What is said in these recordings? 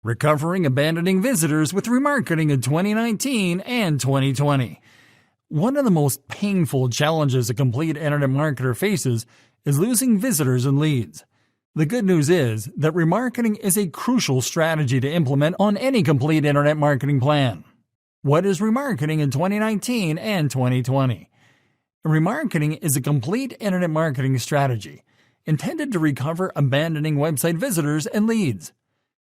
Recovering abandoning visitors with remarketing in 2019 and 2020. One of the most painful challenges a complete internet marketer faces is losing visitors and leads. The good news is that remarketing is a crucial strategy to implement on any complete internet marketing plan. What is remarketing in 2019 and 2020? Remarketing is a complete internet marketing strategy intended to recover abandoning website visitors and leads.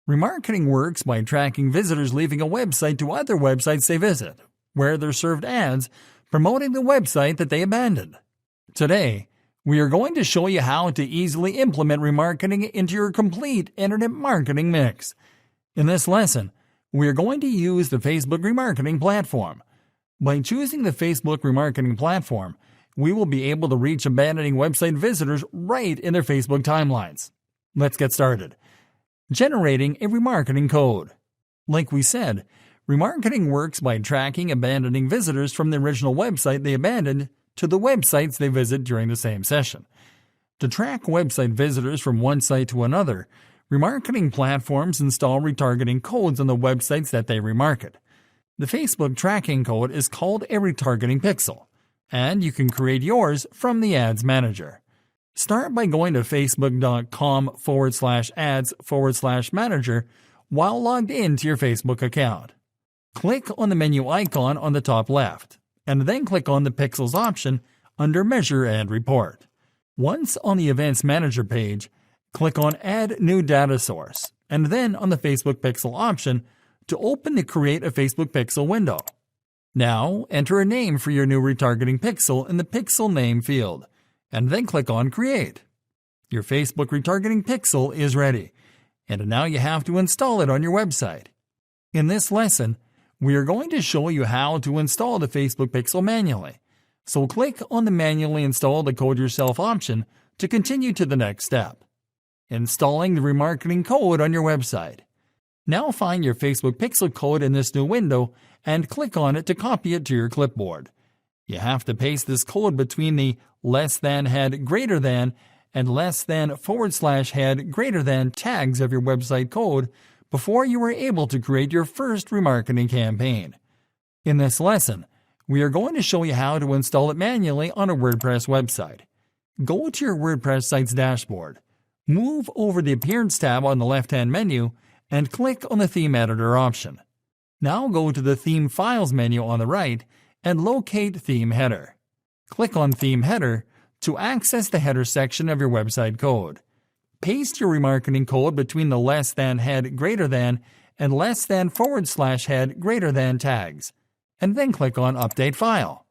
Remarketing works by tracking visitors leaving a website to other websites they visit, where they're served ads promoting the website that they abandoned. Today, we are going to show you how to easily implement remarketing into your complete internet marketing mix. In this lesson, we are going to use the Facebook remarketing platform. By choosing the Facebook remarketing platform, we will be able to reach abandoning website visitors right in their Facebook timelines. Let's get started. Generating a remarketing code. Like we said, remarketing works by tracking abandoning visitors from the original website they abandoned to the websites they visit during the same session. To track website visitors from one site to another, remarketing platforms install retargeting codes on the websites that they remarket. The Facebook tracking code is called a retargeting pixel, and you can create yours from the Ads Manager. Start by going to facebook.com/ads/manager while logged into your Facebook account. Click on the menu icon on the top left, and then click on the Pixels option under Measure and Report. Once on the Events Manager page, click on Add New Data Source, and then on the Facebook Pixel option to open the Create a Facebook Pixel window. Now, enter a name for your new retargeting pixel in the Pixel Name field, and then click on Create. Your Facebook retargeting pixel is ready, and now you have to install it on your website. In this lesson, we are going to show you how to install the Facebook pixel manually, so click on the Manually Install the Code Yourself option to continue to the next step. Installing the remarketing code on your website. Now find your Facebook pixel code in this new window and click on it to copy it to your clipboard. You have to paste this code between the >head greater than and >head greater than tags of your website code before you are able to create your first remarketing campaign. In this lesson, we are going to show you how to install it manually on a WordPress website. Go to your WordPress site's dashboard, move over the Appearance tab on the left-hand menu, and click on the Theme Editor option. Now go to the Theme Files menu on the right and locate Theme Header. Click on Theme Header to access the header section of your website code. Paste your remarketing code between the >head greater than and >head greater than tags, and then click on Update File.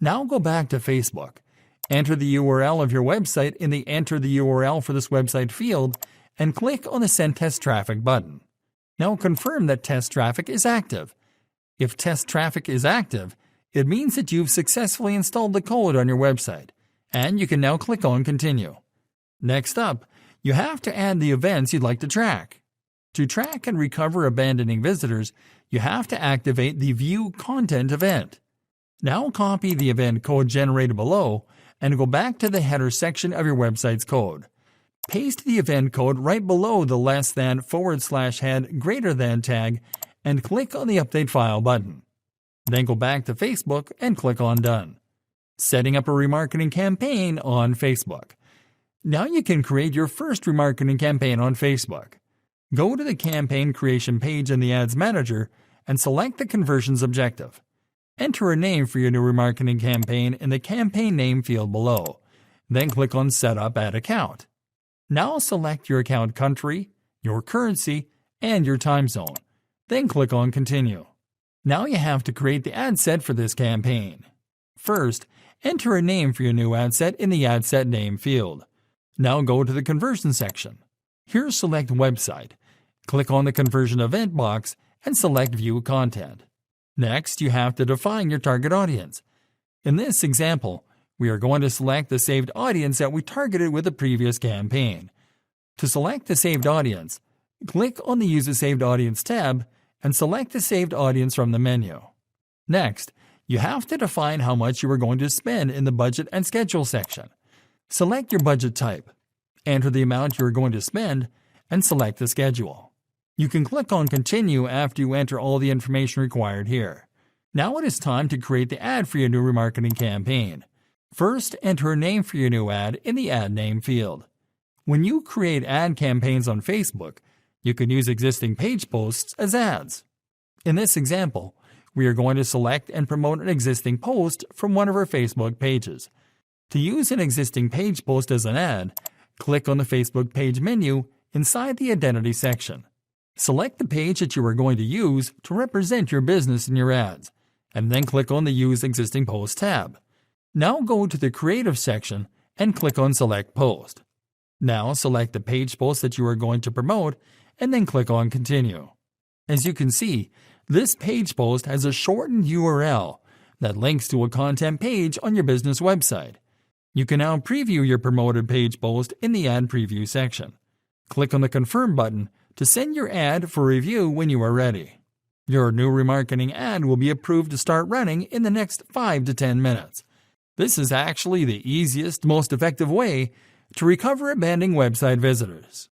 Now go back to Facebook. Enter the URL of your website in the Enter the URL for this website field and click on the Send Test Traffic button. Now confirm that test traffic is active. If test traffic is active, it means that you've successfully installed the code on your website, and you can now click on Continue. Next up, you have to add the events you'd like to track. To track and recover abandoning visitors, you have to activate the View Content event. Now copy the event code generated below and go back to the header section of your website's code. Paste the event code right below the >head greater than tag and click on the Update File button. Then go back to Facebook and click on Done. Setting up a remarketing campaign on Facebook. Now you can create your first remarketing campaign on Facebook. Go to the campaign creation page in the Ads Manager and select the conversions objective. Enter a name for your new remarketing campaign in the campaign name field below. Then click on Set Up Ad Account. Now select your account country, your currency, and your time zone. Then click on Continue. Now you have to create the ad set for this campaign. First, enter a name for your new ad set in the Ad Set Name field. Now go to the Conversion section. Here select Website. Click on the Conversion Event box and select View Content. Next, you have to define your target audience. In this example, we are going to select the saved audience that we targeted with the previous campaign. To select the saved audience, click on the Use a Saved Audience tab and select the saved audience from the menu. Next, you have to define how much you are going to spend in the Budget and Schedule section. Select your budget type, enter the amount you are going to spend, and select the schedule. You can click on Continue after you enter all the information required here. Now it is time to create the ad for your new remarketing campaign. First, enter a name for your new ad in the Ad Name field. When you create ad campaigns on Facebook, you can use existing page posts as ads. In this example, we are going to select and promote an existing post from one of our Facebook pages. To use an existing page post as an ad, click on the Facebook page menu inside the Identity section. Select the page that you are going to use to represent your business in your ads, and then click on the Use Existing Post tab. Now go to the Creative section and click on Select Post. Now select the page post that you are going to promote and then click on Continue. As you can see, this page post has a shortened URL that links to a content page on your business website. You can now preview your promoted page post in the Ad Preview section. Click on the Confirm button to send your ad for review when you are ready. Your new remarketing ad will be approved to start running in the next 5 to 10 minutes. This is actually the easiest, most effective way to recover abandoned website visitors.